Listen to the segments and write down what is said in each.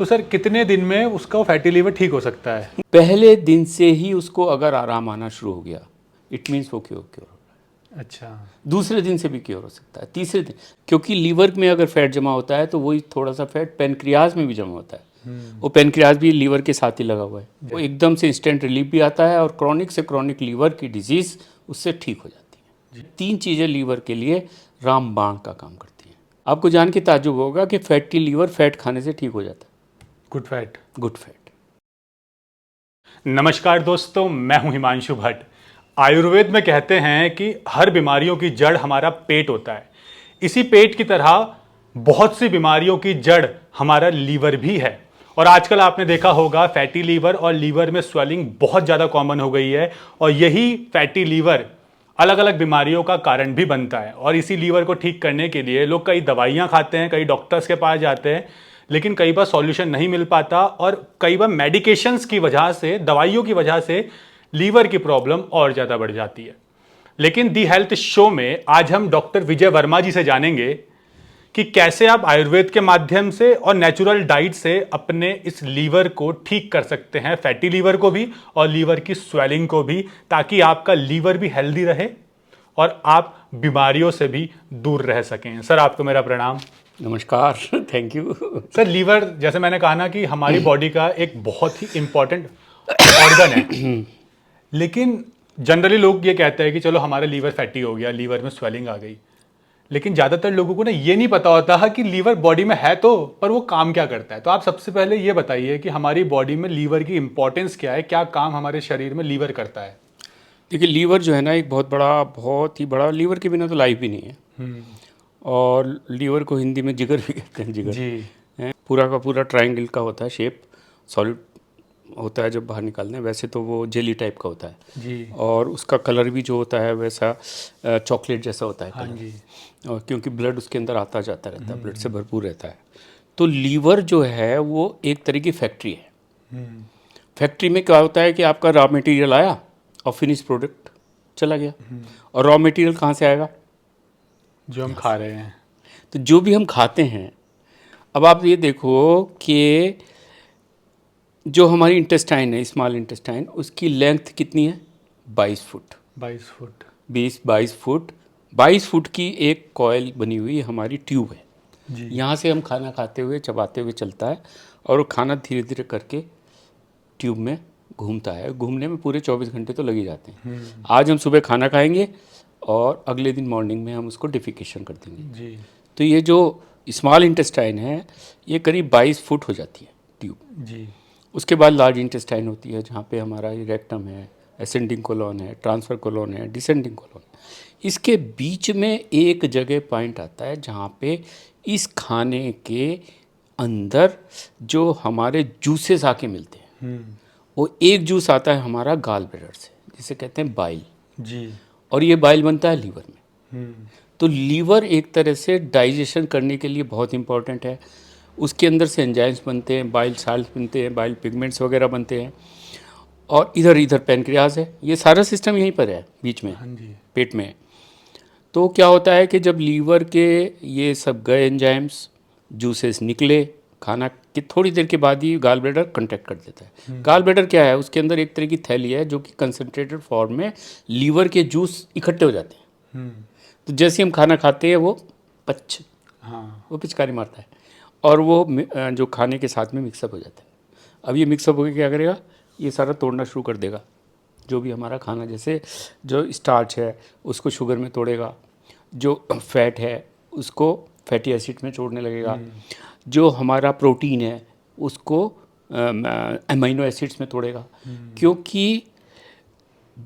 तो सर कितने दिन में उसका फैटी लीवर ठीक हो सकता है? पहले दिन से ही उसको अगर आराम आना शुरू हो गया, इट मीन्स वो क्योर। अच्छा। दूसरे दिन से भी क्योर हो सकता है, तीसरे दिन, क्योंकि लीवर में अगर फैट जमा होता है तो वही थोड़ा सा फैट पेनक्रियाज में भी जमा होता है। वो पेनक्रियाज भी लीवर के साथ ही लगा हुआ है। वो एकदम से इंस्टेंट रिलीफ भी आता है और क्रॉनिक से क्रॉनिक लीवर की डिजीज उससे ठीक हो जाती है। 3 चीज़ें लीवर के लिए रामबाण का काम करती हैं। आपको जान के ताज्जुब होगा कि फैटी लीवर फैट खाने से ठीक हो जाता है। Good fat. Good fat. नमस्कार दोस्तों, मैं हूं हिमांशु भट्ट। आयुर्वेद में कहते हैं कि हर बीमारियों की जड़ हमारा पेट होता है। इसी पेट की तरह बहुत सी बीमारियों की जड़ हमारा लीवर भी है। और आजकल आपने देखा होगा फैटी लीवर और लीवर में स्वेलिंग बहुत ज़्यादा कॉमन हो गई है और यही फैटी लीवर अलग अलग बीमारियों का कारण भी बनता है। और इसी लीवर को ठीक करने के लिए लोग कई दवाइयाँ खाते हैं, कई डॉक्टर्स के पास जाते हैं, लेकिन कई बार सॉल्यूशन नहीं मिल पाता और कई बार मेडिकेशंस की वजह से, दवाइयों की वजह से लीवर की प्रॉब्लम और ज़्यादा बढ़ जाती है। लेकिन दी हेल्थ शो में आज हम डॉक्टर विजय वर्मा जी से जानेंगे कि कैसे आप आयुर्वेद के माध्यम से और नेचुरल डाइट से अपने इस लीवर को ठीक कर सकते हैं, फैटी लीवर को भी और लीवर की स्वेलिंग को भी, ताकि आपका लीवर भी हेल्दी रहे और आप बीमारियों से भी दूर रह सकें। सर, आपको मेरा प्रणाम। नमस्कार। Thank you. सर, लीवर जैसे मैंने कहा ना कि हमारी बॉडी का एक बहुत ही इंपॉर्टेंट ऑर्गन है, लेकिन जनरली लोग ये कहते हैं कि चलो हमारा लीवर फैटी हो गया, लीवर में स्वेलिंग आ गई, लेकिन ज़्यादातर लोगों को ना ये नहीं पता होता कि लीवर बॉडी में है तो, पर वो काम क्या करता है। तो आप सबसे पहले ये बताइए कि हमारी बॉडी में लीवर की इंपॉर्टेंस क्या है, क्या काम हमारे शरीर में लीवर करता है? देखिए, लीवर जो है ना एक बहुत ही बड़ा, लीवर के बिना तो लाइफ भी नहीं है। और लीवर को हिंदी में जिगर भी कहते हैं। जिगर जी। है, पूरा का पूरा ट्रायंगल का होता है शेप, सॉलिड होता है जब बाहर निकालने। वैसे तो वो जेली टाइप का होता है जी। और उसका कलर भी जो होता है वैसा चॉकलेट जैसा होता है हाँ कलर। जी। और क्योंकि ब्लड उसके अंदर आता जाता रहता है, ब्लड से भरपूर रहता है। तो लीवर जो है वो एक तरह की फैक्ट्री है। फैक्ट्री में क्या होता है कि आपका रॉ मटेरियल आया और फिनिश प्रोडक्ट चला गया। और रॉ मटेरियल कहाँ से आएगा? जो हम खा रहे हैं। तो जो भी हम खाते हैं, अब आप ये देखो कि जो हमारी इंटेस्टाइन है, स्मॉल इंटेस्टाइन, उसकी लेंथ कितनी है? 22 फुट। 22 फुट। 22 फुट। 22 फुट की एक कॉइल बनी हुई हमारी ट्यूब है। जी। यहाँ से हम खाना खाते हुए, चबाते हुए चलता है और वो खाना धीरे धीरे करके ट्यूब में घूमता है। घूमने में पूरे 24 घंटे तो लग ही जाते हैं। आज हम सुबह खाना खाएंगे और अगले दिन मॉर्निंग में हम उसको डिफिकेशन कर देंगे। जी। तो ये जो स्मॉल इंटेस्टाइन है ये करीब 22 फुट हो जाती है ट्यूब। जी। उसके बाद लार्ज इंटेस्टाइन होती है, जहाँ पे हमारा रेक्टम है, असेंडिंग कोलोन है, ट्रांसफर कोलोन है, डिसेंडिंग कोलोन। इसके बीच में एक जगह पॉइंट आता है जहाँ पे इस खाने के अंदर जो हमारे जूसेस आके मिलते हैं, वो एक जूस आता है हमारा गाल ब्लैडर से, जिसे कहते हैं बाइल। जी। और ये बाइल बनता है लीवर में। तो लीवर एक तरह से डाइजेशन करने के लिए बहुत इंपॉर्टेंट है। उसके अंदर से एंजाइम्स बनते हैं, बाइल साल्ट बनते हैं, बाइल पिगमेंट्स वगैरह बनते हैं। और इधर इधर पैनक्रियाज है, ये सारा सिस्टम यहीं पर है बीच में। हाँ जी। पेट में। तो क्या होता है कि जब लीवर के ये सब गए एंजाइम्स, जूसेस निकले, खाना की थोड़ी देर के बाद ही गाल ब्लैडर कंट्रैक्ट कर देता है। गाल ब्लैडर क्या है? उसके अंदर एक तरह की थैली है जो कि कंसनट्रेटेड फॉर्म में लीवर के जूस इकट्ठे हो जाते हैं। तो जैसे हम खाना खाते हैं वो वो पिचकारी मारता है और वो जो खाने के साथ में मिक्सअप हो जाता है। अब ये मिक्सअप होकर क्या करेगा? ये सारा तोड़ना शुरू कर देगा। जो भी हमारा खाना, जैसे जो स्टार्च है उसको शुगर में तोड़ेगा, जो फैट है उसको फैटी एसिड में छोड़ने लगेगा, जो हमारा प्रोटीन है उसको अमीनो एसिड्स में तोड़ेगा। क्योंकि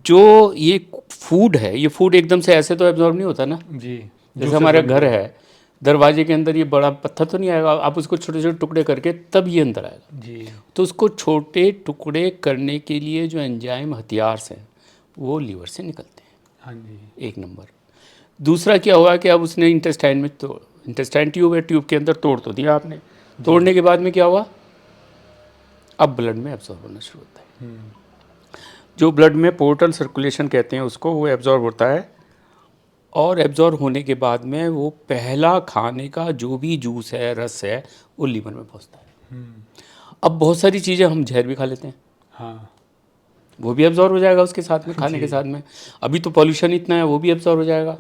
जो ये फूड है, ये फूड एकदम से ऐसे तो एब्जॉर्ब नहीं होता ना। जी। जैसे हमारा घर है, दरवाजे के अंदर ये बड़ा पत्थर तो नहीं आएगा, आप उसको छोटे छोटे टुकड़े करके तब ये अंदर आएगा। जी। तो उसको छोटे टुकड़े करने के लिए जो एंजाइम हथियार हैं वो लीवर से निकलते हैं। हाँ जी। एक नंबर। दूसरा क्या हुआ कि अब उसने इंटेस्टाइन में, तो इंटेस्टाइन ट्यूब है, ट्यूब के अंदर तोड़ तो दिया आपने। तोड़ने के बाद में क्या हुआ? अब ब्लड में एब्जॉर्ब होना शुरू होता है। जो ब्लड में पोर्टल सर्कुलेशन कहते हैं उसको, वो एब्जॉर्ब होता है। और एब्जॉर्ब होने के बाद में वो पहला खाने का जो भी जूस है, रस है, वो लीवर में पहुंचता है। अब बहुत सारी चीज़ें हम जहर भी खा लेते हैं, हाँ वो भी एब्जॉर्ब हो जाएगा उसके साथ में, खाने के साथ में। अभी तो पॉल्यूशन इतना है, वो भी एब्जॉर्ब हो जाएगा।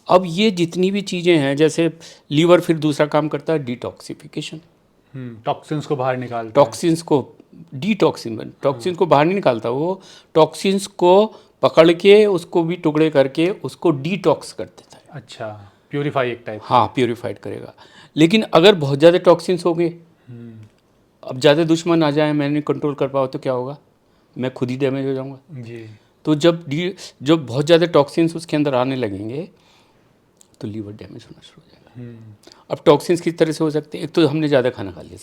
अब ये जितनी भी चीज़ें हैं, जैसे लीवर फिर दूसरा काम करता है डिटॉक्सिफिकेशन, टॉक्सिन्स को बाहर निकालता है। टॉक्सिन्स को टॉक्सिन को बाहर नहीं निकालता, वो टॉक्सिन्स को पकड़ के उसको भी टुकड़े करके उसको डिटॉक्स कर देता है। अच्छा, प्यूरिफाई एक टाइप। हाँ, प्योरीफाइड करेगा। लेकिन अगर बहुत ज़्यादा टॉक्सिन्स हो गए, अब ज़्यादा दुश्मन आ जाए, मैं नहीं कंट्रोल कर पाऊँ तो क्या होगा, मैं खुद ही डैमेज हो जाऊँगा। जी। तो जब बहुत ज़्यादा टॉक्सिन्स उसके अंदर आने लगेंगे तो लीवर डैमेज होना शुरू हो जाएगा। अब टॉक्सिन्स किस तरह से हो सकते हैं, एक तो हमने ज़्यादा खाना खा लिया,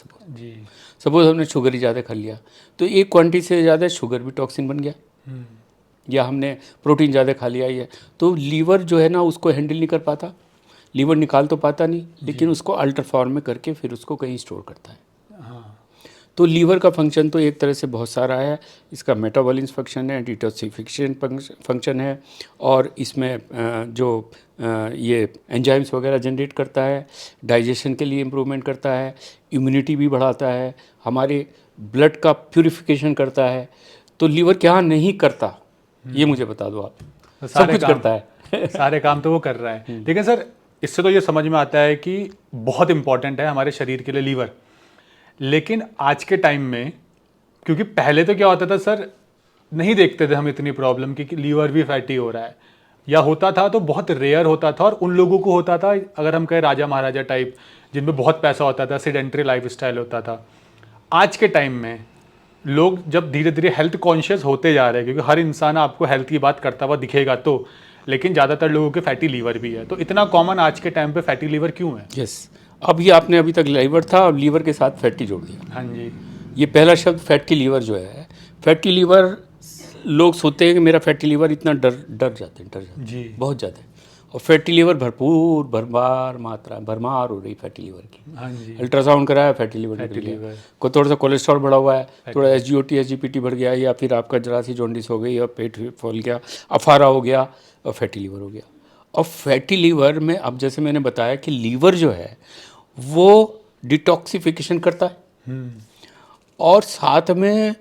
सपोज हमने शुगर ही ज़्यादा खा लिया, तो एक क्वांटिटी से ज़्यादा शुगर भी टॉक्सिन बन गया, या हमने प्रोटीन ज़्यादा खा लिया, ये तो लीवर जो है ना उसको हैंडल नहीं कर पाता, लीवर निकाल तो पाता नहीं, लेकिन उसको अल्टर फॉर्म में करके फिर उसको कहीं स्टोर करता है। तो लीवर का फंक्शन तो एक तरह से बहुत सारा है, इसका मेटाबॉलिज्म फंक्शन है, डिटॉक्सिफिकेशन फंक्शन है, और इसमें जो ये एंजाइम्स वगैरह जनरेट करता है, डाइजेशन के लिए इम्प्रूवमेंट करता है, इम्यूनिटी भी बढ़ाता है, हमारे ब्लड का प्यूरिफिकेशन करता है। तो लीवर क्या नहीं करता, ये मुझे बता दो आप। तो सब कुछ करता है। सारे काम तो वो कर रहा है। लेकिन सर इससे तो ये समझ में आता है कि बहुत इंपॉर्टेंट है हमारे शरीर के लिए लीवर। लेकिन आज के टाइम में, क्योंकि पहले तो क्या होता था सर, नहीं देखते थे हम इतनी प्रॉब्लम कि लीवर भी फैटी हो रहा है, या होता था तो बहुत रेयर होता था, और उन लोगों को होता था, अगर हम कहें राजा महाराजा टाइप, जिनमें बहुत पैसा होता था, सेडेंट्री लाइफस्टाइल होता था। आज के टाइम में लोग जब धीरे धीरे हेल्थ कॉन्शियस होते जा रहे हैं, क्योंकि हर इंसान आपको हेल्थ की बात करता हुआ दिखेगा तो, लेकिन ज़्यादातर लोगों के फैटी लीवर भी है। तो इतना कॉमन आज के टाइम पे फैटी लीवर क्यों है? यस, अब ये आपने अभी तक लीवर था और लीवर के साथ फैटी जोड़ दिया। हाँ जी। ये पहला शब्द फैटी लीवर जो है, फैटी लीवर, लोग सोचते हैं कि मेरा फैटी लीवर, इतना डर जाते हैं जी। बहुत ज़्यादा। और फैटी लीवर भरमार हो रही फैटी लीवर की। हाँ जी। अल्ट्रासाउंड कराया, फैटी लीवर निकल गया। को थोड़ा सा कोलेस्ट्रॉल बढ़ा हुआ है, थोड़ा SGOT SGPT बढ़ गया, या फिर आपका जरा सी जॉन्डिस हो गई, या पेट फूल गया, अफारा हो गया, और फैटी लीवर हो गया। और फैटी लीवर में अब जैसे मैंने बताया कि लीवर जो है वो डिटॉक्सिफिकेशन करता है, और साथ में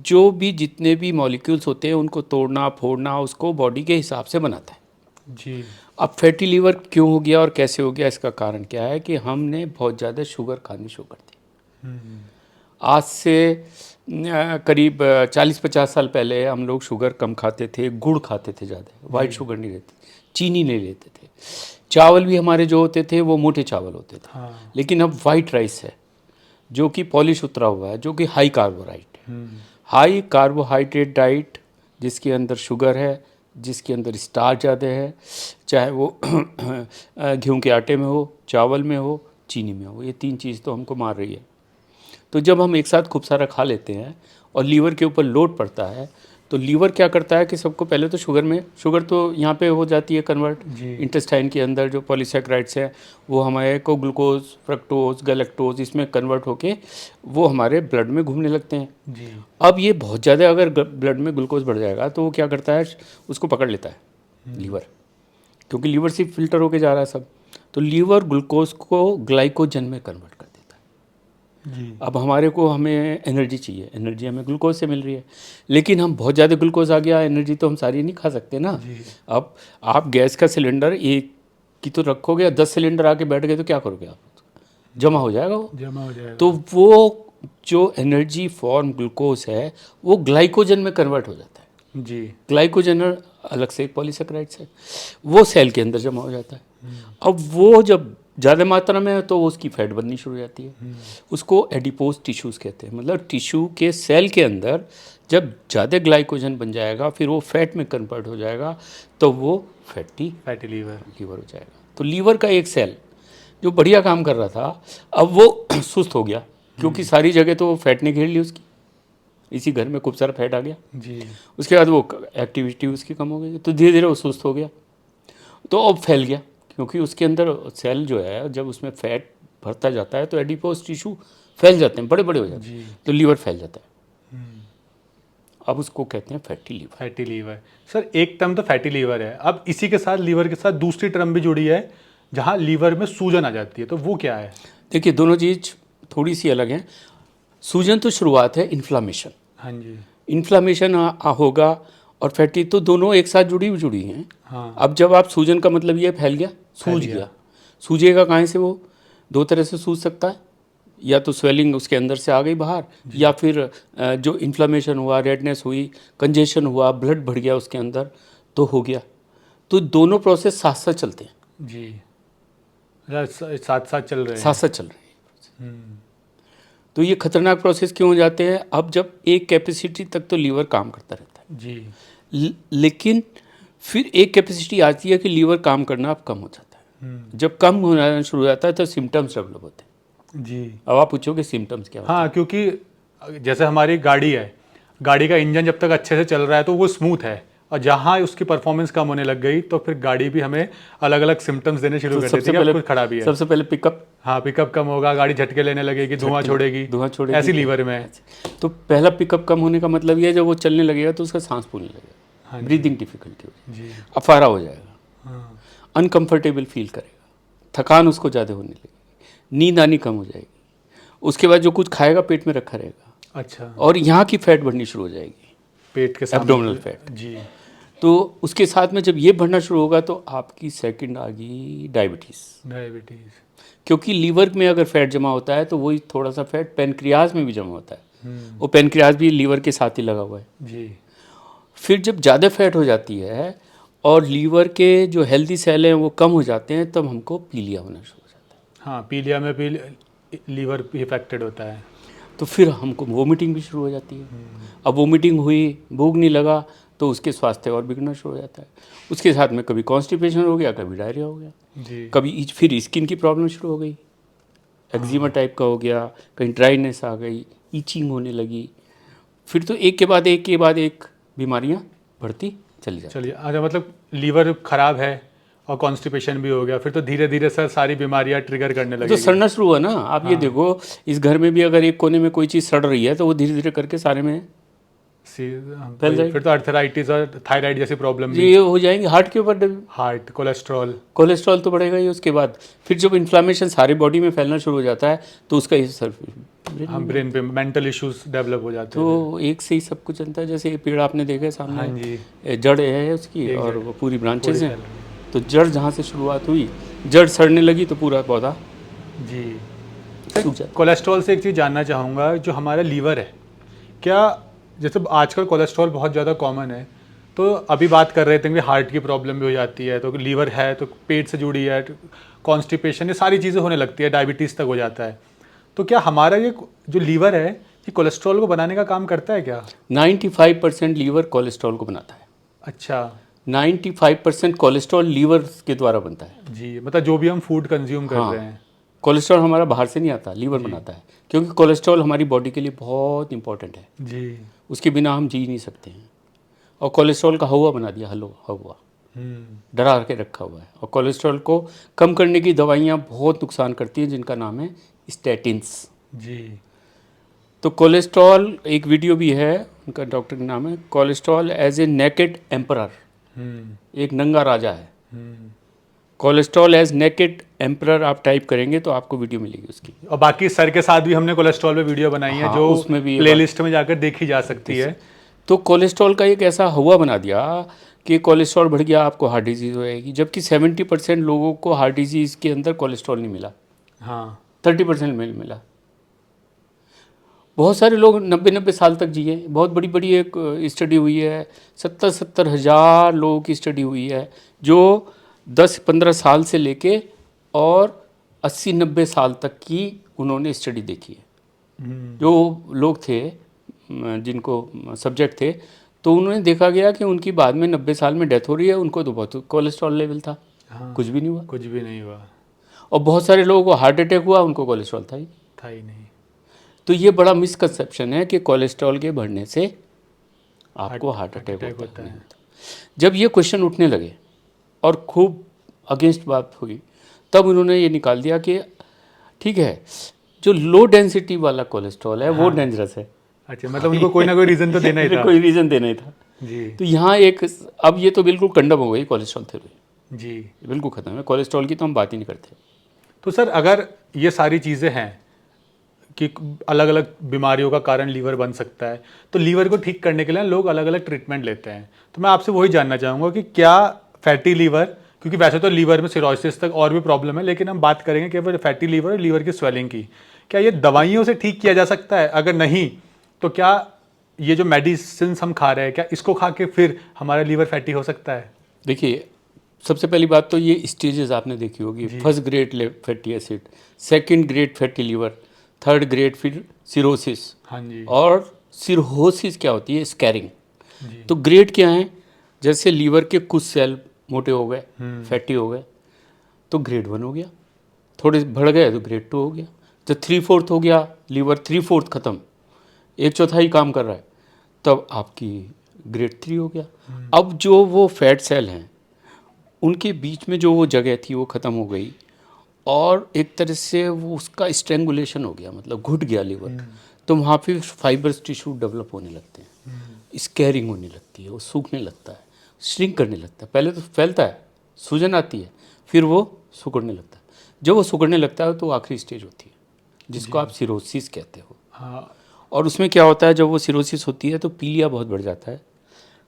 जो भी जितने भी मॉलिक्यूल्स होते हैं उनको तोड़ना फोड़ना, उसको बॉडी के हिसाब से बनाता है। जी। अब फैटी लीवर क्यों हो गया और कैसे हो गया, इसका कारण क्या है कि हमने बहुत ज़्यादा शुगर खानी शुरू कर दी। आज से करीब 40-50 साल पहले हम लोग शुगर कम खाते थे, गुड़ खाते थे ज़्यादा, वाइट शुगर नहीं लेते, चीनी नहीं लेते थे। चावल भी हमारे जो होते थे वो मोटे चावल होते थे। लेकिन अब वाइट राइस है जो कि पॉलिश उतरा हुआ है, जो कि हाई कार्बोहाइड्रेट डाइट, जिसके अंदर शुगर है, जिसके अंदर स्टार्च ज़्यादा है, चाहे वो गेहूं के आटे में हो, चावल में हो, चीनी में हो, ये तीन चीज़ तो हमको मार रही है। तो जब हम एक साथ खूब सारा खा लेते हैं और लीवर के ऊपर लोड पड़ता है, तो लीवर क्या करता है कि सबको पहले तो शुगर तो यहाँ पे हो जाती है कन्वर्ट, इंटेस्टाइन के अंदर जो पॉलीसैकेराइड्स है वो हमारे को ग्लूकोज, फ्रक्टोज, गैलेक्टोज इसमें कन्वर्ट होके वो हमारे ब्लड में घूमने लगते हैं जी। अब ये बहुत ज़्यादा अगर ब्लड में ग्लूकोज बढ़ जाएगा तो वो क्या करता है, उसको पकड़ लेता है लीवर, क्योंकि लीवर सिर्फ फिल्टर होके जा रहा है सब, तो लीवर ग्लूकोज को ग्लाइकोजन में कन्वर्ट कर देता है जी। अब हमें एनर्जी चाहिए, एनर्जी हमें ग्लूकोज से मिल रही है, लेकिन हम बहुत ज़्यादा ग्लूकोज आ गया, एनर्जी तो हम सारी नहीं खा सकते ना जी। अब आप गैस का सिलेंडर एक की तो रखोगे, 10 सिलेंडर आके बैठ गए तो क्या करोगे आप, जमा हो जाएगा। तो वो जो एनर्जी फॉर्म ग्लूकोज है वो ग्लाइकोजन में कन्वर्ट हो जाता है जी। ग्लाइकोजन अलग से एक पॉलीसैकेराइड्स है, वो सेल के अंदर जमा हो जाता है। अब वो जब ज़्यादा मात्रा में है तो उसकी फैट बननी शुरू हो जाती है, उसको एडिपोज टिश्यूज़ कहते हैं, मतलब टिश्यू के सेल के अंदर जब ज़्यादा ग्लाइकोजन बन जाएगा फिर वो फैट में कन्वर्ट हो जाएगा, तो वो फैटी लीवर हो जाएगा। तो लीवर का एक सेल जो बढ़िया काम कर रहा था अब वो सुस्त हो गया, क्योंकि सारी जगह तो फैट ने घेर ली उसकी, इसी घर में खूब सारा फैट आ गया जी। उसके बाद वो एक्टिविटी उसकी कम हो गई, तो धीरे धीरे वो सुस्त हो गया, तो अब फैल गया, क्योंकि उसके अंदर सेल जो है जब उसमें फैट भरता जाता है तो एडिपोज टिश्यू फैल जाते हैं, बड़े बड़े हो जाते हैं, तो लीवर फैल जाता है। अब उसको कहते हैं फैटी लीवर। सर एक टर्म तो फैटी लीवर है, अब इसी के साथ लीवर के साथ दूसरी टर्म भी जुड़ी है जहाँ लीवर में सूजन आ जाती है, तो वो क्या है? देखिए दोनों चीज़ थोड़ी सी अलग हैं। सूजन तो शुरुआत है इन्फ्लामेशन, हाँ जी। इन्फ्लामेशन होगा और फैटी, तो दोनों एक साथ जुड़ी हैं। हाँ। अब जब आप सूजन का मतलब ये फैल गया, सूज गया। गया, सूजेगा कहाँ से? वो दो तरह से सूज सकता है, या तो स्वेलिंग उसके अंदर से आ गई बाहर, या फिर जो इन्फ्लामेशन हुआ, रेडनेस हुई, कंजेशन हुआ, ब्लड बढ़ गया उसके अंदर, तो हो गया। तो दोनों प्रोसेस साथ साथ चलते हैं। जी, साथ साथ चल रहे हैं। साथ साथ चल रहे हैं। तो ये खतरनाक प्रोसेस क्यों हो जाते हैं? अब जब एक कैपेसिटी तक तो लीवर काम करता रहता है जी। लेकिन फिर एक कैपेसिटी आती है कि लीवर काम करना अब कम हो जाता है। जब कम होना शुरू हो जाता है तो सिम्टम्स डेवलप होते हैं। जी। अब आप पूछोगे सिम्टम्स क्या होते हैं? हाँ, क्योंकि जैसे हमारी गाड़ी है, गाड़ी का इंजन जब तक अच्छे से चल रहा है तो वो स्मूथ है, और जहाँ उसकी परफॉर्मेंस कम होने लग गई तो फिर गाड़ी भी हमें अलग अलग सिम्टम्स देने शुरू तो कर सबसे देती है कि पहले अब कुछ खराबी है। सबसे पहले पिकअप, हाँ, पिकअप कम होगा, गाड़ी झटके लेने लगेगी, धुआं छोड़ेगी, ऐसी लीवर में है। तो पहला पिकअप कम होने का मतलब ये है जब वो चलने लगेगा तो उसका सांस फूलने लगेगा, हाँ जी। ब्रीदिंग डिफिकल्टी होगी, जी। अफारा हो जाएगा, हाँ। अनकंफर्टेबल फील करेगा, थकान उसको ज़्यादा होने लगेगी, नींद आनी कम हो जाएगी, उसके बाद जो कुछ खाएगा पेट में रखा रहेगा, अच्छा, और यहाँ की फैट बढ़नी शुरू हो जाएगी, पेट के सामने एब्डोमिनल फैट। जी। तो उसके साथ में जब ये बढ़ना शुरू होगा तो आपकी सेकंड आ गई डायबिटीज़, क्योंकि लीवर में अगर फैट जमा होता है तो वही थोड़ा सा फैट पेनक्रियाज में भी जमा होता है, वो पेनक्रियाज भी लीवर के साथ ही लगा हुआ है जी। फिर जब ज़्यादा फैट हो जाती है और लीवर के जो हेल्दी सेल हैं वो कम हो जाते हैं, तब हमको पीलिया होना शुरू हो जाता है। हाँ, पीलिया में भी लीवर इफेक्टेड होता है। तो फिर हमको वोमिटिंग भी शुरू हो जाती है। अब वोमिटिंग हुई, भूख नहीं लगा, तो उसके स्वास्थ्य और बिगड़ना शुरू हो जाता है। उसके साथ में कभी कॉन्स्टिपेशन हो गया, कभी डायरिया हो गया, जी। कभी फिर स्किन की प्रॉब्लम शुरू हो गई, एक्जिमा टाइप का हो गया, कहीं ड्राइनेस आ गई, ईचिंग होने लगी। फिर तो एक के बाद एक बीमारियां बढ़ती चली जाती। चलिए, अच्छा, मतलब लीवर खराब है और कॉन्स्टिपेशन भी हो गया, फिर तो धीरे धीरे सर सारी बीमारियां ट्रिगर करने तो लगेगी। सड़ना शुरू हुआ ना। आप ये देखो, इस घर में भी अगर एक कोने में कोई चीज़ सड़ रही है तो वो धीरे धीरे करके सारे में फैल जाएगी। फिर तो अर्थराइटिस और थायराइड जैसी प्रॉब्लम भी, ये हो जाएंगे। हार्ट के ऊपर हार्ट, कोलेस्ट्रॉल तो बढ़ेगा ही। उसके बाद फिर जब इन्फ्लामेशन सारी बॉडी में फैलना शुरू हो जाता है तो उसका ये सर हम ब्रेन पे मेंटल इश्यूज डेवलप हो जाते हैं। तो एक से ही सब कुछ चलता है। जैसे ये पेड़ आपने देखे सामने, हाँ जी, जड़ है उसकी एक और जड़, वो पूरी ब्रांचेस पूरी हैं। तो जड़ जहाँ से शुरुआत हुई, जड़ सड़ने लगी तो पूरा पौधा जी। सूख जाता। कोलेस्ट्रॉल से एक चीज़ जानना चाहूँगा, जो हमारा लीवर है, क्या जैसे आजकल कोलेस्ट्रॉल बहुत ज़्यादा कॉमन है, तो अभी बात कर रहे थे कि हार्ट की प्रॉब्लम भी हो जाती है, तो लीवर है तो पेट से जुड़ी है, कॉन्स्टिपेशन, ये सारी चीज़ें होने लगती है, डायबिटीज़ तक हो जाता है। तो क्या हमारा ये जो लीवर है ये कोलेस्ट्रॉल को बनाने का काम करता है क्या? 95% लीवर कोलेस्ट्रॉल को बनाता है। अच्छा, 95% कोलेस्ट्रॉल लीवर के द्वारा बनता है। जी, मतलब जो भी हम फूड कंज्यूम कर रहे हैं। कोलेस्ट्रॉल हमारा बाहर से नहीं आता, लीवर बनाता है, क्योंकि कोलेस्ट्रॉल हमारी बॉडी के लिए बहुत इंपॉर्टेंट है। जी। उसके बिना हम जी नहीं सकते हैं। और कोलेस्ट्रॉल का हवा बना दिया, हवा डरा के रखा हुआ है। और कोलेस्ट्रॉल को कम करने की दवाइयाँ बहुत नुकसान करती हैं, जिनका नाम है स्टैटिन्स। जी। तो कोलेस्ट्रॉल, एक वीडियो भी है, उनका डॉक्टर का नाम है cholesterol as a naked emperor, एक नंगा राजा है। कोलेस्ट्रॉल एज नेकेड एम्परर आप टाइप करेंगे तो आपको वीडियो मिलेगी उसकी। और बाकी सर के साथ भी हमने कोलेस्ट्रॉल पे वीडियो बनाई है, हाँ, जो उसमें भी प्लेलिस्ट में जाकर देखी जा सकती है। तो कोलेस्ट्रॉल का एक ऐसा हवा बना दिया कि कोलेस्ट्रॉल बढ़ गया, आपको हार्ट डिजीज़ हो जाएगी। जबकि 70% लोगों को हार्ट डिजीज़ के अंदर कोलेस्ट्रॉल नहीं मिला, हाँ, 30% में मिला। बहुत सारे लोग 90-90 साल तक जिए। बहुत बड़ी बड़ी एक स्टडी हुई है, 70-70 हज़ार लोगों की स्टडी हुई है, जो 10-15 साल से लेके और 80-90 साल तक की उन्होंने स्टडी देखी है। जो लोग थे, जिनको सब्जेक्ट थे, तो उन्होंने देखा गया कि उनकी बाद में 90 साल में डेथ हो रही है। उनको तो बहुत कोलेस्ट्रॉल लेवल था, हाँ, कुछ भी नहीं हुआ। कुछ भी नहीं हुआ। और बहुत सारे लोगों को हार्ट अटैक हुआ, उनको कोलेस्ट्रॉल था ही नहीं। तो ये बड़ा मिसकंसेप्शन है कि कोलेस्ट्रॉल के बढ़ने से आपको हार्ट अटैक होता है। जब ये क्वेश्चन उठने लगे और खूब अगेंस्ट बात हुई, तब उन्होंने ये निकाल दिया कि ठीक है, जो लो डेंसिटी वाला कोलेस्ट्रॉल है वो डेंजरस है। अच्छा, मतलब उनको कोई ना कोई रीज़न तो देना ही था। कोई रीज़न देना ही था जी। तो यहाँ एक, अब ये तो बिल्कुल कंडम हो गई कोलेस्ट्रॉल थ्योरी जी, बिल्कुल ख़त्म है। कोलेस्ट्रॉल की तो हम बात ही नहीं करते। तो सर अगर ये सारी चीज़ें हैं, कि अलग अलग बीमारियों का कारण लीवर बन सकता है, तो लीवर को ठीक करने के लिए लोग अलग अलग ट्रीटमेंट लेते हैं। तो मैं आपसे वही जानना चाहूँगा कि क्या फैटी लीवर, क्योंकि वैसे तो लीवर में सिरोसिस तक और भी प्रॉब्लम है, लेकिन हम बात करेंगे केवल फैटी लीवर और लीवर की स्वेलिंग की, क्या ये दवाइयों से ठीक किया जा सकता है? अगर नहीं तो क्या ये जो मेडिसिन हम खा रहे हैं, क्या इसको खा के फिर हमारा लीवर फैटी हो सकता है? देखिए, सबसे पहली बात तो ये स्टेजेस आपने देखी होगी। First grade fatty acid, second grade fatty liver, third grade फिर सिरोसिस, हाँ जी। और सिरहोसिस क्या होती है? स्कैरिंग। जी। तो ग्रेड क्या है? जैसे लीवर के कुछ सेल मोटे हो गए, फैटी हो गए, तो ग्रेड 1 हो गया। थोड़े बढ़ गए तो ग्रेड 2 हो गया। जब 3/4 हो गया, लीवर 3/4 खत्म, 1/4 काम कर रहा है, तब आपकी ग्रेड 3 हो गया। अब जो वो फैट सेल हैं, उनके बीच में जो वो जगह थी वो ख़त्म हो गई, और एक तरह से वो उसका स्ट्रेंगुलेशन हो गया, मतलब घुट गया लीवर। तो वहाँ पे फाइबर्स टिश्यू डेवलप होने लगते हैं, स्कैरिंग होने लगती है, वो सूखने लगता है, श्रिंक करने लगता है। पहले तो फैलता है, सूजन आती है, फिर वो सिकुड़ने लगता है। जब वो सिकुड़ने लगता है तो आखिरी स्टेज होती है, जिसको आप सिरोसिस कहते हो। हाँ। और उसमें क्या होता है, जब वो सिरोसिस होती है तो पीलिया बहुत बढ़ जाता है,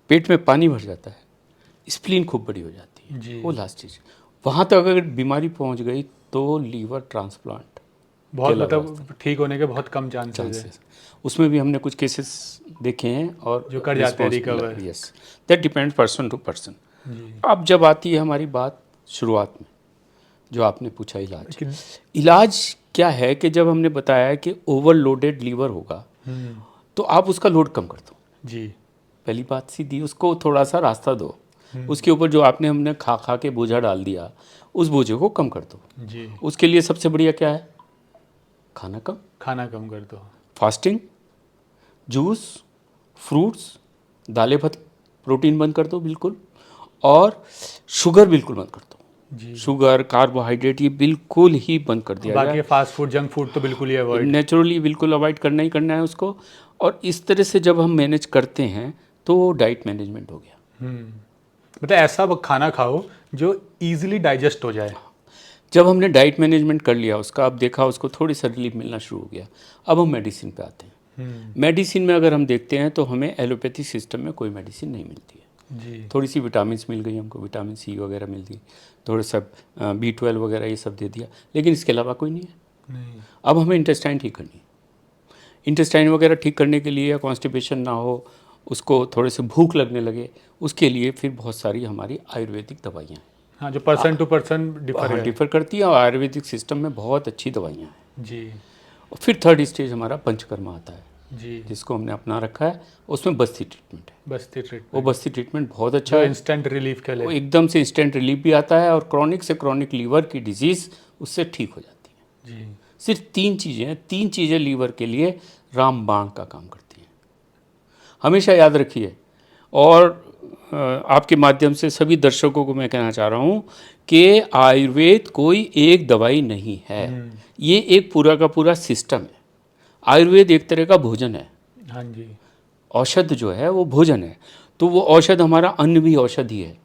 पेट में पानी भर जाता है, स्प्लीन खूब बड़ी हो जाती जी। है। वो लास्ट स्टेज, वहाँ तक अगर बीमारी पहुँच गई तो लीवर ट्रांसप्लांट बहुत मतलब ठीक होने के बहुत कम चांसेस है। चांसेस। उसमें भी हमने कुछ केसेस देखे हैं, और जो कर जाते हैं recover. Yes, that depends person to person. जी। अब जब आती है हमारी बात शुरुआत में, जो आपने पूछा इलाज, कि- इलाज क्या है कि जब हमने बताया कि ओवरलोडेड लीवर होगा तो आप उसका लोड कम कर दो। जी। पहली बात सीधी, उसको थोड़ा सा रास्ता दो, उसके ऊपर जो आपने हमने खा खा के बोझा डाल दिया, उस बोझे को कम कर दो। जी। उसके लिए सबसे बढ़िया क्या है? खाना कम, खाना कम कर दो। फास्टिंग, जूस, फ्रूट्स, दालें भात, प्रोटीन बंद कर दो बिल्कुल, और शुगर बिल्कुल बंद कर दो। जी। शुगर, कार्बोहाइड्रेट, ये बिल्कुल ही बंद कर दिया बाकी जाए। फास्ट फूड, जंक फूड तो बिल्कुल ही अवॉइड। नेचुरली बिल्कुल अवॉइड करना ही करना है उसको। और इस तरह से जब हम मैनेज करते हैं तो डाइट मैनेजमेंट हो गया। मतलब ऐसा खाना खाओ जो इजीली डाइजेस्ट हो जाए। जब हमने डाइट मैनेजमेंट कर लिया उसका, अब देखा उसको थोड़ी सा रिलीफ मिलना शुरू हो गया, अब हम मेडिसिन पे आते हैं। मेडिसिन में अगर हम देखते हैं तो हमें एलोपैथी सिस्टम में कोई मेडिसिन नहीं मिलती है। जी। थोड़ी सी विटामिन मिल गई हमको, विटामिन सी वगैरह मिल गई, थोड़ा सा B12 वगैरह ये सब दे दिया, लेकिन इसके अलावा कोई नहीं है। नहीं। अब हमें इंटेस्टाइन ठीक करनी है। इंटेस्टाइन वगैरह ठीक करने के लिए, कॉन्स्टिपेशन ना हो, उसको थोड़े से भूख लगने लगे, उसके लिए फिर बहुत सारी हमारी आयुर्वेदिक दवाइयाँ हैं। हाँ, जो पर्सन टू पर्सन डिफर हाँ, है। डिफर करती है, और आयुर्वेदिक सिस्टम में बहुत अच्छी दवाइयाँ हैं। जी। और फिर थर्ड स्टेज हमारा पंचकर्मा आता है, जी। जिसको हमने अपना रखा है। उसमें बस्ती ट्रीटमेंट है। बस्ती ट्रीटमेंट, वो बस्ती ट्रीटमेंट बहुत अच्छा जो है, इंस्टेंट रिलीफ के वो लिए। एकदम से इंस्टेंट रिलीफ भी आता है, और क्रॉनिक से क्रॉनिक लीवर की डिजीज़ उससे ठीक हो जाती है। जी। सिर्फ 3 चीज़ें हैं, 3 चीज़ें लीवर के लिए रामबाण का काम करती हैं, हमेशा याद रखिए। और आपके माध्यम से सभी दर्शकों को मैं कहना चाह रहा हूँ कि आयुर्वेद कोई एक दवाई नहीं है, ये एक पूरा का पूरा सिस्टम है। आयुर्वेद एक तरह का भोजन है। हाँ जी। औषध जो है वो भोजन है, तो वो औषध, हमारा अन्न भी औषधि है।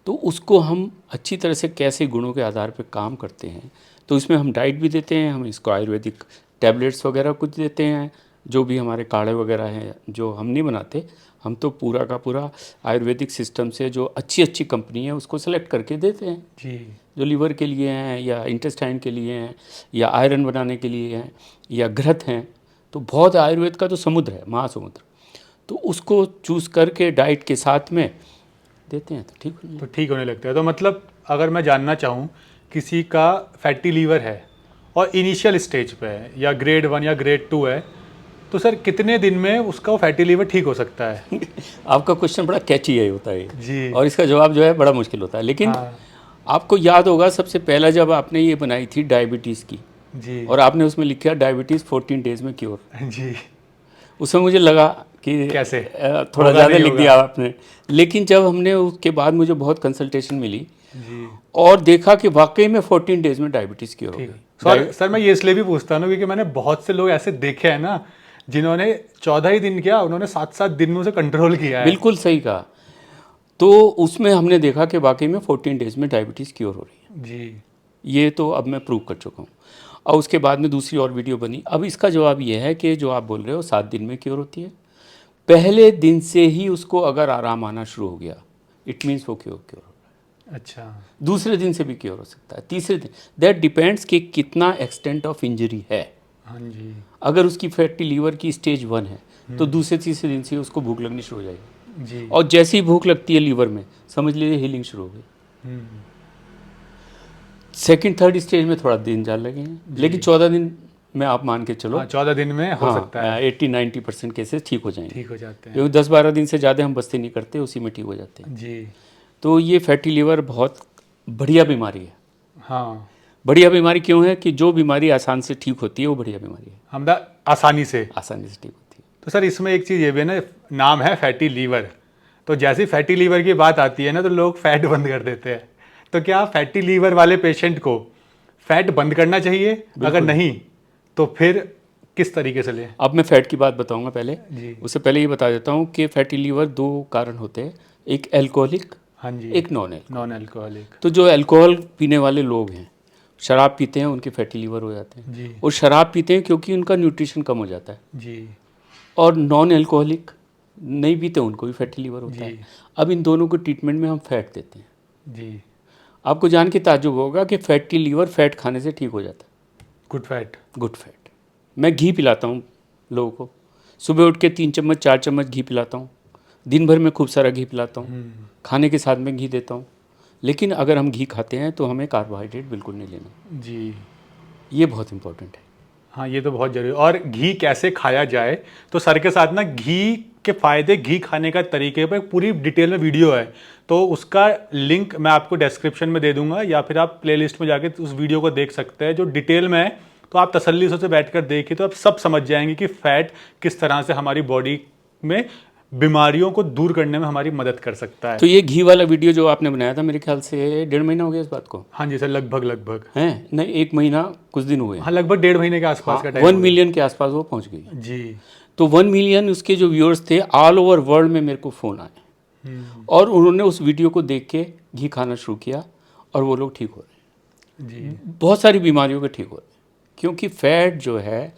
तो उसको हम अच्छी तरह से कैसे गुणों के आधार पर काम करते हैं, तो इसमें हम डाइट भी देते हैं, हम इसको आयुर्वेदिक टैबलेट्स वगैरह कुछ देते हैं, जो भी हमारे काढ़े वगैरह हैं जो हम नहीं बनाते, हम तो पूरा का पूरा आयुर्वेदिक सिस्टम से जो अच्छी अच्छी कंपनी है उसको सेलेक्ट करके देते हैं, जी। जो लीवर के लिए हैं, या इंटेस्टाइन के लिए हैं, या आयरन बनाने के लिए हैं, या घृत हैं। तो बहुत आयुर्वेद का तो समुद्र है, महासमुद्र। तो उसको चूज़ करके डाइट के साथ में देते हैं तो ठीक हो तो ठीक होने लगता है। तो मतलब अगर मैं जानना चाहूँ, किसी का फैटी लीवर है और इनिशियल स्टेज पे है, या ग्रेड 1 या ग्रेड 2 है, तो सर कितने दिन में उसका फैटी लीवर ठीक हो सकता है? आपका क्वेश्चन बड़ा कैची है होता है जी। और इसका जवाब जो है बड़ा मुश्किल होता है। लेकिन हाँ। आपको याद होगा, सबसे पहला जब आपने ये बनाई थी डायबिटीज़ की, जी। और आपने उसमें लिखा डायबिटीज़ 14 डेज में क्योर, जी। उसमें मुझे लगा कि कैसे? थोड़ा होगा ज़्यादा नहीं लिख होगा। दिया आपने। लेकिन जब हमने उसके बाद मुझे बहुत कंसल्टेशन मिली जी। और देखा कि वाकई में 14 डेज में डायबिटीज़ क्योर हो गई। सर मैं ये इसलिए भी पूछता हूँ क्योंकि मैंने बहुत से लोग ऐसे देखे हैं ना, जिन्होंने 14 ही दिन किया, उन्होंने 7-7 दिन में उसे कंट्रोल किया है। बिल्कुल सही कहा। तो उसमें हमने देखा कि वाकई में 14 डेज में डायबिटीज़ क्योर हो रही है। जी। ये तो अब मैं प्रूव कर चुका हूँ। और उसके बाद में दूसरी और वीडियो बनी। अब इसका जवाब ये है कि जो आप बोल रहे हो 7 दिन में क्योर होती है, पहले दिन से ही उसको अगर आराम आना शुरू हो गया इट मीन्स वो क्योर हो रहा है। अच्छा, दूसरे दिन से भी क्योर हो सकता है, तीसरे दिन, दैट डिपेंड्स कि कितना एक्सटेंट ऑफ इंजरी है। हाँ जी अगर उसकी फैटी लीवर की स्टेज 1 है तो दूसरे तीसरे दिन से उसको भूख लगनी शुरू हो जाएगी, जी। और जैसे ही भूख लगती है लीवर में समझ लीजिए हीलिंग शुरू हो गई। हम्म, सेकंड थर्ड स्टेज में थोड़ा दिन ज़्यादा लगेंगे, लेकिन 14 दिन में आप मान के चलो हाँ 14 दिन में हो सकता है 80-90% केसेस ठीक हो जाएंगे, ठीक हो जाते हैं। क्योंकि 10-12 दिन से ज़्यादा हम बस्ती नहीं करते, उसी में ठीक हो जाते हैं। जी तो ये फैटी लीवर बहुत बढ़िया बीमारी है। हाँ, बढ़िया बीमारी क्यों है कि जो बीमारी आसान से ठीक होती है वो बढ़िया बीमारी है, हमदा आसानी से। आसानी से ठीक होती है। तो सर इसमें एक चीज़ ये भी है ना, नाम है फैटी लीवर, तो जैसे फैटी लीवर की बात आती है ना तो लोग फैट बंद कर देते हैं। तो क्या फैटी लीवर वाले पेशेंट को फैट बंद करना चाहिए? अगर नहीं तो फिर किस तरीके से लें? अब मैं फैट की बात बताऊंगा पहले, जी उससे पहले ये बता देता हूँ कि फैटी लीवर 2 कारण होते हैं, एक एल्कोहलिक, हाँ जी, एक नॉन एल्कोहलिक। Non alcoholic. तो जो अल्कोहल पीने वाले लोग हैं, शराब पीते हैं, उनके फैटी लीवर हो जाते हैं। जी और शराब पीते हैं क्योंकि उनका न्यूट्रिशन कम हो जाता है। जी और नॉन एल्कोहलिक नहीं पीते, उनको भी फैटी लीवर होता है। अब इन दोनों को ट्रीटमेंट में हम फैट देते हैं। जी। आपको जान के ताज्जुब होगा कि फैटी लीवर फैट खाने से ठीक हो जाता है। Good fat. Good fat. मैं घी पिलाता हूँ लोगों को, सुबह उठ के 3 चम्मच 4 चम्मच घी पिलाता हूँ, दिन भर में खूब सारा घी पिलाता हूँ, खाने के साथ में घी देता हूँ। लेकिन अगर हम घी खाते हैं तो हमें कार्बोहाइड्रेट बिल्कुल नहीं लेना, जी ये बहुत इंपॉर्टेंट है। हाँ, ये तो बहुत जरूरी। और घी कैसे खाया जाए, तो सर के साथ ना घी के फायदे, घी खाने का तरीके पर पूरी डिटेल में वीडियो है, तो उसका लिंक मैं आपको डिस्क्रिप्शन में दे दूंगा, या फिर आप प्लेलिस्ट में जाके उस वीडियो को देख सकते हैं जो डिटेल में है। तो आप तसल्ली से बैठकर देखिए तो आप सब समझ जाएंगे कि फैट किस तरह से हमारी बॉडी में बीमारियों को दूर करने में हमारी मदद कर सकता है। तो ये घी वाला वीडियो जो आपने बनाया था, मेरे ख्याल से 1.5 महीना हो गया इस बात को। हाँ जी सर, लगभग हैं नहीं, 1 महीना कुछ दिन हुए। हाँ, लगभग 1.5 महीने के आसपास का टाइम 1 मिलियन के आसपास वो पहुंच गई। जी। तो 1 मिलियन उसके जो व्यूअर्स थे ऑल ओवर वर्ल्ड में मेरे को फ़ोन आए, और उन्होंने उस वीडियो को देख के घी खाना शुरू किया, और वो लोग ठीक हो रहे हैं। जी बहुत सारी बीमारियों के ठीक हो रहे हैं, क्योंकि फैट जो है,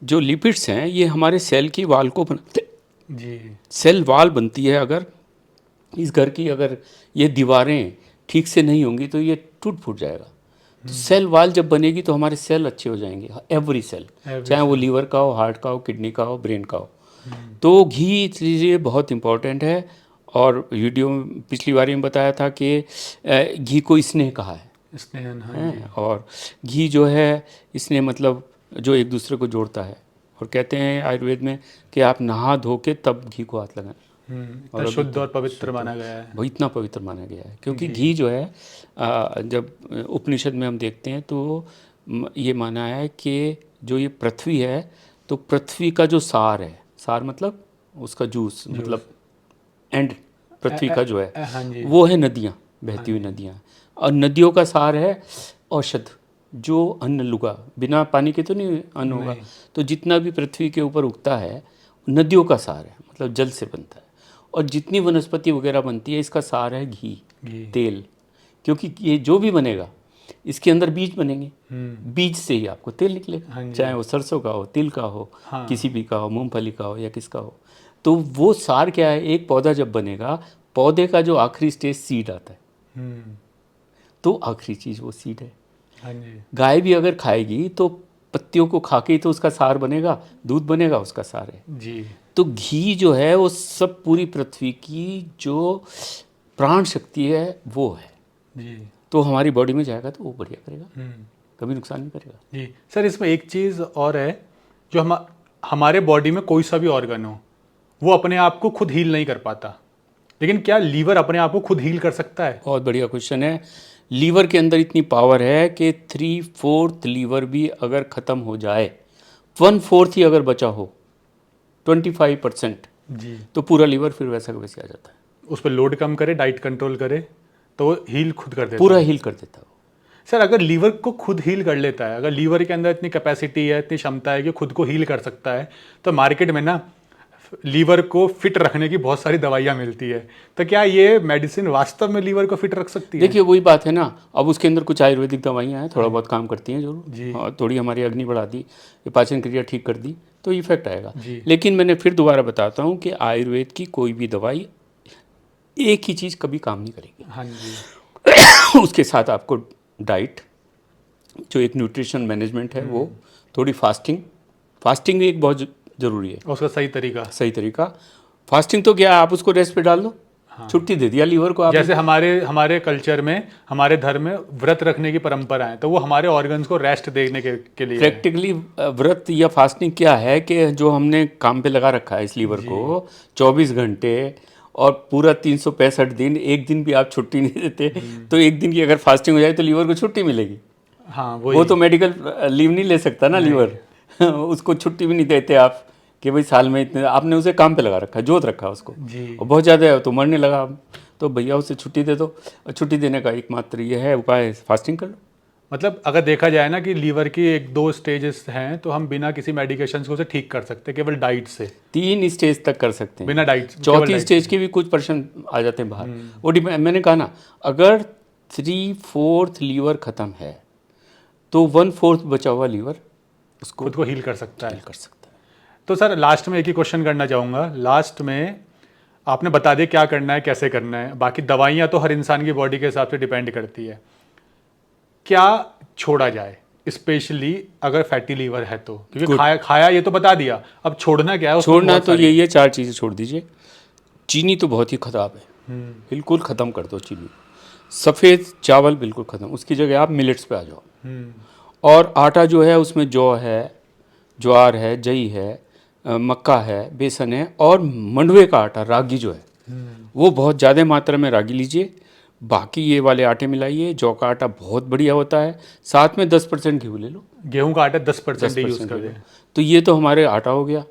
जो लिपिड्स हैं, ये हमारे सेल की वाल को बनाते। जी सेल वाल बनती है, अगर इस घर की अगर ये दीवारें ठीक से नहीं होंगी तो ये टूट फूट जाएगा। तो सेल वाल जब बनेगी तो हमारे सेल अच्छे हो जाएंगे, एवरी सेल, चाहे वो लीवर का हो, हार्ट का हो, किडनी का हो, ब्रेन का हो। तो घी इसलिए बहुत इम्पोर्टेंट है। और वीडियो में पिछली बार में बताया था कि घी को स्नेह कहा है, स्नेहन। हाँ हैं? और घी जो है स्नेह मतलब जो एक दूसरे को जोड़ता है। और कहते हैं आयुर्वेद में कि आप नहा धो के तब घी को हाथ लगाएं, इतना शुद्ध और पवित्र माना गया है। वो इतना पवित्र माना गया है। क्योंकि घी जो है जब उपनिषद में हम देखते हैं तो ये माना है कि जो ये पृथ्वी है, तो पृथ्वी का जो सार है, सार मतलब उसका जूस, मतलब एंड पृथ्वी का जो है हाँ जी। वो है नदियाँ, बहती हुई नदियाँ। और नदियों का सार है औषध, जो अन्न लुगा, बिना पानी के तो नहीं अन्न होगा। तो जितना भी पृथ्वी के ऊपर उगता है नदियों का सार है, मतलब जल से बनता है। और जितनी वनस्पति वगैरह बनती है इसका सार है घी, तेल। क्योंकि ये जो भी बनेगा इसके अंदर बीज बनेंगे, बीज से ही आपको तेल निकलेगा, चाहे वो सरसों का हो, तिल का हो, किसी भी का हो, मूंगफली का हो या किसका हो। तो वो सार क्या है, एक पौधा जब बनेगा, पौधे का जो आखिरी स्टेज सीड आता है, तो आखिरी चीज़ वो सीड है। हाँ जी। गाय भी अगर खाएगी तो पत्तियों को खा के ही तो उसका सार बनेगा, दूध बनेगा, उसका सार है। जी। तो घी जो है वो सब पूरी पृथ्वी की जो प्राण शक्ति है वो है। जी। तो हमारी बॉडी में जाएगा तो वो बढ़िया करेगा, कभी नुकसान नहीं करेगा। जी सर, इसमें एक चीज़ और है, जो हमारे बॉडी में कोई सा भी ऑर्गन हो वो अपने आप को खुद हील नहीं कर पाता, लेकिन क्या लीवर अपने आप को खुद हील कर सकता है? बहुत बढ़िया क्वेश्चन है। लीवर के अंदर इतनी पावर है कि 3/4 लीवर भी अगर ख़त्म हो जाए, 1/4 ही अगर बचा हो, 25%, जी, तो पूरा लीवर फिर वैसा का वैसे आ जाता है। उस पर लोड कम करे, डाइट कंट्रोल करे, तो वो हील खुद कर देता पूरा है। हील कर देता है वो। सर, अगर लीवर को खुद हील कर लेता है, अगर लीवर के अंदर इतनी कैपेसिटी है, इतनी क्षमता है कि खुद को हील कर सकता है, तो मार्केट में ना लीवर को फिट रखने की बहुत सारी दवाइयाँ मिलती है, तो क्या ये मेडिसिन वास्तव में लीवर को फिट रख सकती है? देखिए वही बात है ना, अब उसके अंदर कुछ आयुर्वेदिक दवाइयाँ हैं, थोड़ा बहुत काम करती हैं जी। जरूर, और थोड़ी हमारी अग्नि बढ़ा दी, ये पाचन क्रिया ठीक कर दी तो इफेक्ट आएगा। जी। लेकिन मैंने फिर दोबारा बताता हूँ कि आयुर्वेद की कोई भी दवाई एक ही चीज़ कभी काम नहीं करेगी। हाँ जी। उसके साथ आपको डाइट, जो एक न्यूट्रिशन मैनेजमेंट है वो, थोड़ी फास्टिंग भी एक बहुत ज़रूरी है। उसका सही तरीका। फास्टिंग तो क्या है, आप उसको रेस्ट पे डाल दो, छुट्टी दे दिया लीवर को आप। जैसे हमारे कल्चर में, हमारे धर्म में व्रत रखने की परंपरा है, तो वो हमारे ऑर्गन्स को रेस्ट देने के लिए है। प्रैक्टिकली व्रत या फास्टिंग क्या है कि जो हमने काम पे लगा रखा है इस लीवर को 24 घंटे और पूरा 365 दिन, एक दिन भी आप छुट्टी नहीं देते, तो एक दिन की अगर फास्टिंग हो जाए तो लीवर को छुट्टी मिलेगी। हाँ वो तो मेडिकल लीव नहीं ले सकता ना लीवर उसको छुट्टी भी नहीं देते आप कि भाई साल में इतने, आपने उसे काम पे लगा रखा है, जोत रखा है उसको, जी। और बहुत ज़्यादा है तो मरने लगा, तो भैया उसे छुट्टी दे दो। और छुट्टी देने का एकमात्र ये है उपाय, फास्टिंग कर लो। मतलब अगर देखा जाए ना कि लीवर की 1-2 स्टेजेस हैं, तो हम बिना किसी मेडिकेशन को उसे ठीक कर सकते हैं केवल डाइट से। 3 स्टेज तक कर सकते हैं बिना डाइट, चौथी स्टेज के भी कुछ पर्सन आ जाते हैं बाहर। वो मैंने कहा ना, अगर 3/4 लीवर ख़त्म है तो 1/4 बचा हुआ लीवर उसको खुद को हील कर सकता है। कर सकता है। तो सर लास्ट में एक ही क्वेश्चन करना चाहूँगा। लास्ट में आपने बता दिया क्या करना है, कैसे करना है, बाकी दवाइयाँ तो हर इंसान की बॉडी के हिसाब से डिपेंड करती है। क्या छोड़ा जाए, स्पेशली अगर फैटी लीवर है तो? क्योंकि खाया ये तो बता दिया, अब छोड़ना क्या है? उसमें छोड़ना बहुत तो सारी- यही है, 4 चीज़ें छोड़ दीजिए। चीनी तो बहुत ही ख़राब है, बिल्कुल ख़त्म कर दो चीनी। सफ़ेद चावल बिल्कुल ख़त्म, उसकी जगह आप मिलेट्स पे आ जाओ। और आटा जो है उसमें जौ है, ज्वार है, जई है, मक्का है, बेसन है, और मंडुए का आटा, रागी जो है वो बहुत ज़्यादा मात्रा में रागी लीजिए। बाकी ये वाले आटे मिलाइए, जौ का आटा बहुत बढ़िया होता है, साथ में 10% घी ले लो। गेहूं का आटा 10% 10% यूज़ कर ले लो। दें। तो ये तो हमारे आटा हो गया।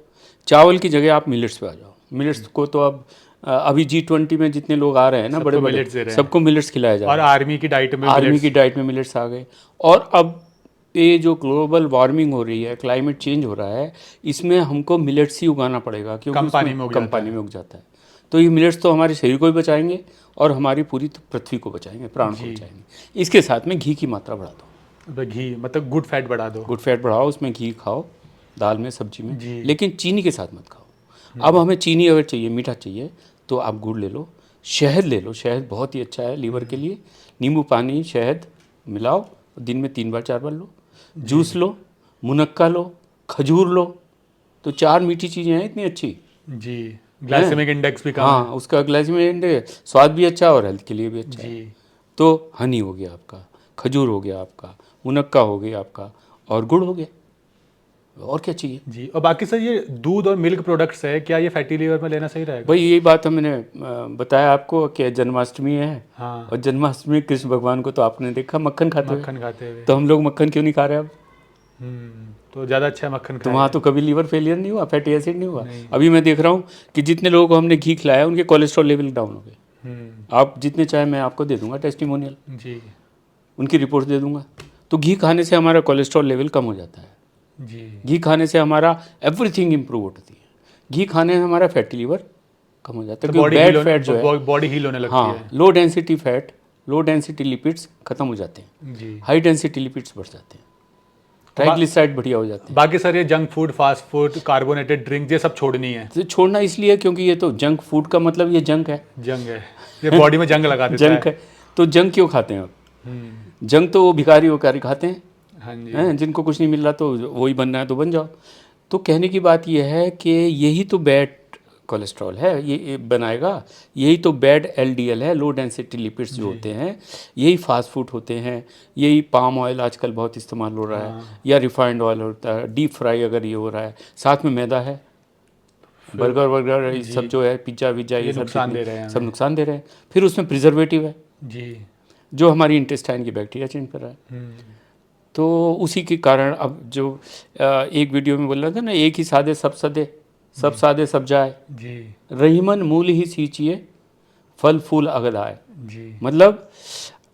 चावल की जगह आप मिलेट्स पे आ जाओ। मिलेट्स को तो अब अभी G20 में जितने लोग आ रहे हैं ना, सबको बड़े बड़े, मिलेट्स दे रहे हैं। सबको मिलेट्स खिलाया जा और रहा है। आर्मी की डाइट में आर्मी मिलेट्स- की डाइट में मिलेट्स आ गए। और अब ये जो ग्लोबल वार्मिंग हो रही है, क्लाइमेट चेंज हो रहा है, इसमें हमको मिलेट्स ही उगाना पड़ेगा, क्योंकि कम पानी उसमें में उग कम जाता पानी है। में उग जाता है। तो ये मिलेट्स तो हमारे शरीर को भी बचाएंगे और हमारी पूरी पृथ्वी को बचाएंगे, प्राण को बचाएंगे। इसके साथ में घी की मात्रा बढ़ा दो। घी मतलब गुड फैट बढ़ा दो। गुड फैट बढ़ाओ, उसमें घी खाओ, दाल में, सब्जी में, जी। लेकिन चीनी के साथ मत खाओ। अब हमें चीनी अगर चाहिए, मीठा चाहिए, तो आप गुड़ ले लो, शहद ले लो, शहद बहुत ही अच्छा है लीवर के लिए। नींबू पानी शहद मिलाओ, दिन में 3 बार 4 बार लो। जूस लो, मुनक्का लो, खजूर लो, तो 4 मीठी चीज़ें हैं इतनी अच्छी। जी। ग्लाइसेमिक इंडेक्स भी कम हाँ, उसका ग्लाइसेमिक इंडेक्स, स्वाद भी अच्छा और हेल्थ के लिए भी अच्छा है। है। जी। तो हनी हो गया आपका, खजूर हो गया आपका, मुनक्का हो गया आपका, और गुड़ हो गया, और क्या चाहिए? जी। और बाकी सर ये दूध और मिल्क प्रोडक्ट्स है, क्या ये फैटी लीवर में लेना सही रहेगा? भाई यही बात मैंने बताया आपको कि जन्माष्टमी है, हाँ। और जन्माष्टमी में कृष्ण भगवान को तो आपने देखा मक्खन खाते हुए, मक्खन खाते हुए। तो हम लोग मक्खन क्यों नहीं खा रहे अब? तो ज़्यादा अच्छा है मक्खन तो खाएं। वहाँ तो कभी लीवर फेलियर नहीं हुआ, फैटी एसिड नहीं हुआ। अभी मैं देख रहा हूँ कि जितने लोगों को हमने घी खिलाया उनके कोलेस्ट्रॉल लेवल डाउन हो गए। आप जितने चाहे मैं आपको दे दूंगा टेस्टिमोनियल, जी। उनकी रिपोर्ट दे दूंगा। तो घी खाने से हमारा कोलेस्ट्रॉल लेवल कम हो जाता है। जी। घी खाने से हमारा एवरीथिंग इम्प्रूव होती है। घी खाने से हमारा फैटी लीवर कम हो जाता है, क्योंकि बैड फैट जो है, बॉडी हील होने लगती हाँ, है। Low density fat, low density lipids खत्म हो जाते हैं, जी। हाई डेंसिटी लिपिड्स बढ़ जाते हैं, ट्राइग्लिसराइड बढ़िया हो जाते हैं। बाकी सर ये junk food, fast food, carbonated drink, ये सब छोड़नी है। तो छोड़ना इसलिए क्योंकि ये तो जंक फूड का मतलब ये जंक है, जंग है, ये बॉडी में जंग लगा देता जंक है। तो जंक क्यों खाते हैं आप? जंक तो वो भिखारी होकारी खाते हैं, हाँ जी। हैं, जिनको कुछ नहीं मिल रहा तो वही बनना है तो बन जाओ। तो कहने की बात यह है कि यही तो बैड कोलेस्ट्रॉल है, ये बनाएगा, यही तो बैड LDL है, लो डेंसिटी लिपिड्स जो होते हैं, यही फास्ट फूड होते हैं, यही पाम ऑयल आजकल बहुत इस्तेमाल हो रहा है, या रिफाइंड ऑयल होता है, डीप फ्राई अगर ये हो रहा है, साथ में मैदा है, बर्गर वर्गर ये सब जो है, पिज्ज़ा विज्जा, ये सब नुकसान दे रहे हैं सब नुकसान दे रहे हैं। फिर उसमें प्रिजर्वेटिव है जी, जो हमारी इंटेस्टाइन की बैक्टीरिया चेंज कर रहा है। तो उसी के कारण अब जो एक वीडियो में बोल रहा था ना, एक ही सादे सब सदे, सब सादे सब जाए, जी, रहीमन मूल ही सींचिए, फल फूल अगद आए। जी, मतलब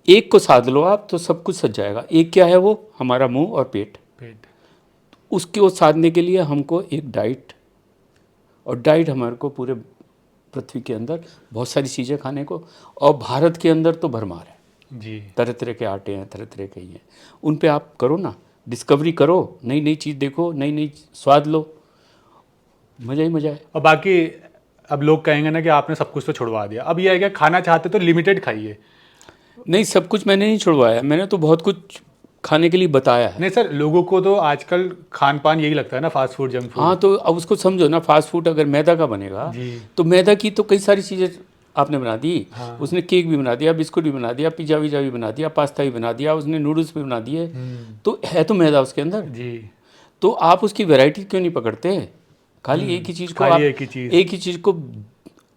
एक को साध लो आप तो सब कुछ सज जाएगा। एक क्या है वो? हमारा मुंह और पेट। पेट। उसको साधने के लिए हमको एक डाइट और डाइट हमारे को पूरे पृथ्वी के अंदर बहुत सारी चीज़ें खाने को, और भारत के अंदर तो भरमार है, जी तरह तरह के आटे हैं, तरह तरह के ये हैं, उन पे आप करो ना, डिस्कवरी करो, नई नई चीज़ देखो, नई नई स्वाद लो, मज़ा ही मज़ा है। और बाकी अब लोग कहेंगे ना कि आपने सब कुछ तो छुड़वा दिया, अब ये है कि खाना चाहते तो लिमिटेड खाइए। नहीं, सब कुछ मैंने नहीं छुड़वाया, मैंने तो बहुत कुछ खाने के लिए बताया है। नहीं सर, लोगों को तो आजकल खान पान यही लगता है ना, फास्ट फूड, जंक फूड। हाँ, तो अब उसको समझो ना, फास्ट फूड अगर मैदा का बनेगा जी। तो मैदा की तो कई सारी चीज़ें आपने बना दी। हाँ। उसने केक भी बना दिया, बिस्कुट भी बना दिया, पिज्ज़ा विज़्ज़ा भी बना दिया, पास्ता भी बना दिया, उसने नूडल्स भी बना दिए, तो है तो मैदा उसके अंदर। जी। तो आप उसकी वैरायटी क्यों नहीं पकड़ते? खाली एक ही चीज़ को खाली आप एक ही चीज़। एक ही चीज़ को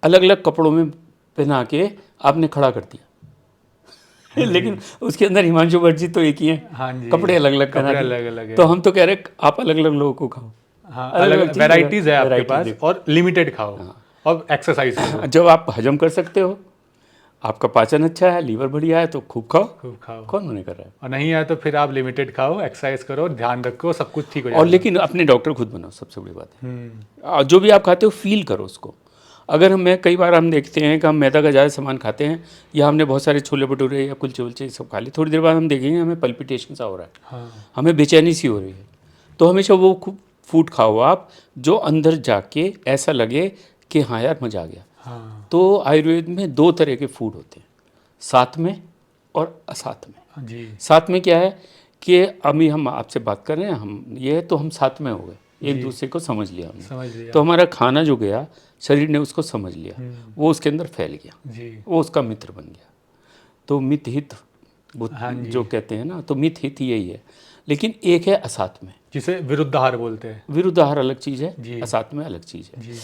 अलग अलग कपड़ों में पहना के आपने खड़ा कर दिया। लेकिन उसके अंदर हिमांशु भट्ट जी तो एक ही हैं, हाँ जी, कपड़े अलग अलग कपड़े पहना अलग के। अलग है। तो हम तो कह रहे आप अलग अलग लोगों को खाओ। हाँ, अलग-अलग अलग चीज़ वैराइटीज है आपके वैराइटी पास, देखो। और लिमिटेड खाओ और एक्सरसाइज करो। जब आप हजम कर सकते हो, आपका पाचन अच्छा है, लीवर बढ़िया है, तो खूब खाओ। खूब खाओ, कौन मना कर रहा है? और नहीं है तो फिर आप लिमिटेड खाओ, एक्सरसाइज करो, ध्यान रखो, सब कुछ ठीक हो और जाएगा। लेकिन अपने डॉक्टर खुद बनाओ, सबसे बड़ी बात है। जो भी आप खाते हो फील करो उसको। अगर कई बार हम देखते हैं कि हम मैदा का ज़्यादा सामान खाते हैं, या हमने बहुत सारे छोले भटूरे या कुलचे वुलचे सब खा लिए, थोड़ी देर बाद हम देखेंगे हमें पल्पिटेशन सा हो रहा है, हाँ। हमें बेचैनी सी हो रही है। तो हमेशा वो खूब फूड खाओ आप, जो अंदर जाके ऐसा लगे कि हाँ यार मज़ा आ गया। हाँ तो आयुर्वेद में 2 तरह के फूड होते हैं, साथ में और असाथ में। जी। साथ में क्या है कि अभी हम आपसे बात कर रहे हैं, हम ये तो हम साथ में हो गए, एक दूसरे को समझ लिया हमने। समझ लिया। तो हमारा खाना जो गया, शरीर ने उसको समझ लिया, वो उसके अंदर फैल गया, जी। वो उसका मित्र बन गया। तो मित हित हाँ जी। जो कहते हैं ना, तो मित हित यही है। लेकिन एक है असात में, जिसे विरुद्धाहार बोलते हैं। विरुद्धाहार अलग चीज़ जी। है, असात में अलग चीज़ है। जी।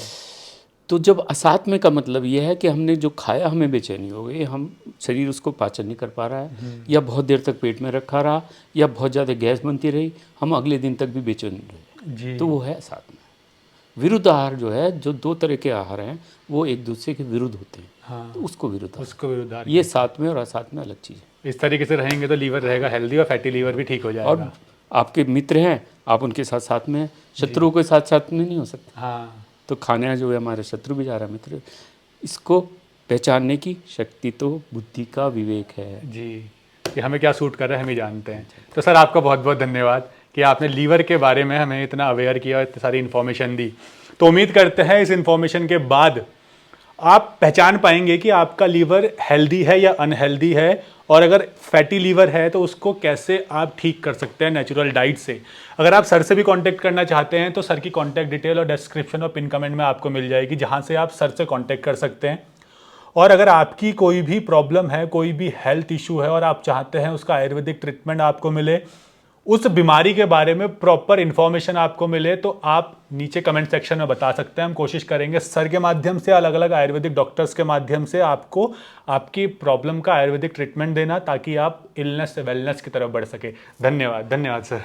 तो जब असात में का मतलब ये है कि हमने जो खाया हमें बेचैनी हो गई, हम शरीर उसको पाचन नहीं कर पा रहा है, या बहुत देर तक पेट में रखा रहा, या बहुत ज़्यादा गैस बनती रही, हम अगले दिन तक भी बेचैन रहे, जी। तो वो है असात में। विरुद्ध आहार जो है, जो 2 तरह के आहार हैं, वो एक दूसरे के विरुद्ध होते हैं, हाँ, तो उसको विरुद्ध आहार। उसको विरुद्धाहार। ये साथ में और असात में अलग चीज़ है। इस तरीके से रहेंगे तो लीवर रहेगा हेल्दी, और फैटी लीवर भी ठीक हो जाएगा। और आपके मित्र हैं, आप उनके साथ साथ में हैं, शत्रुओं के साथ साथ में नहीं हो सकते। हाँ। तो खाने जो है हमारे शत्रु भी जा रहा है मित्र, इसको पहचानने की शक्ति तो बुद्धि का विवेक है। जी, कि हमें क्या सूट कर रहा है हम ही जानते हैं। तो सर आपका बहुत बहुत धन्यवाद कि आपने लीवर के बारे में हमें इतना अवेयर किया और इतनी सारी इन्फॉर्मेशन दी। तो उम्मीद करते हैं इस इन्फॉर्मेशन के बाद आप पहचान पाएंगे कि आपका लीवर हेल्दी है या अनहेल्दी है, और अगर फैटी लीवर है तो उसको कैसे आप ठीक कर सकते हैं नेचुरल डाइट से। अगर आप सर से भी कांटेक्ट करना चाहते हैं तो सर की कांटेक्ट डिटेल और डिस्क्रिप्शन और पिन कमेंट में आपको मिल जाएगी, जहां से आप सर से कांटेक्ट कर सकते हैं। और अगर आपकी कोई भी प्रॉब्लम है, कोई भी हेल्थ इशू है, और आप चाहते हैं उसका आयुर्वेदिक ट्रीटमेंट आपको मिले, उस बीमारी के बारे में प्रॉपर इंफॉर्मेशन आपको मिले, तो आप नीचे कमेंट सेक्शन में बता सकते हैं। हम कोशिश करेंगे सर के माध्यम से, अलग अलग आयुर्वेदिक डॉक्टर्स के माध्यम से आपको आपकी प्रॉब्लम का आयुर्वेदिक ट्रीटमेंट देना, ताकि आप इलनेस से वेलनेस की तरफ बढ़ सके। धन्यवाद, धन्यवाद सर।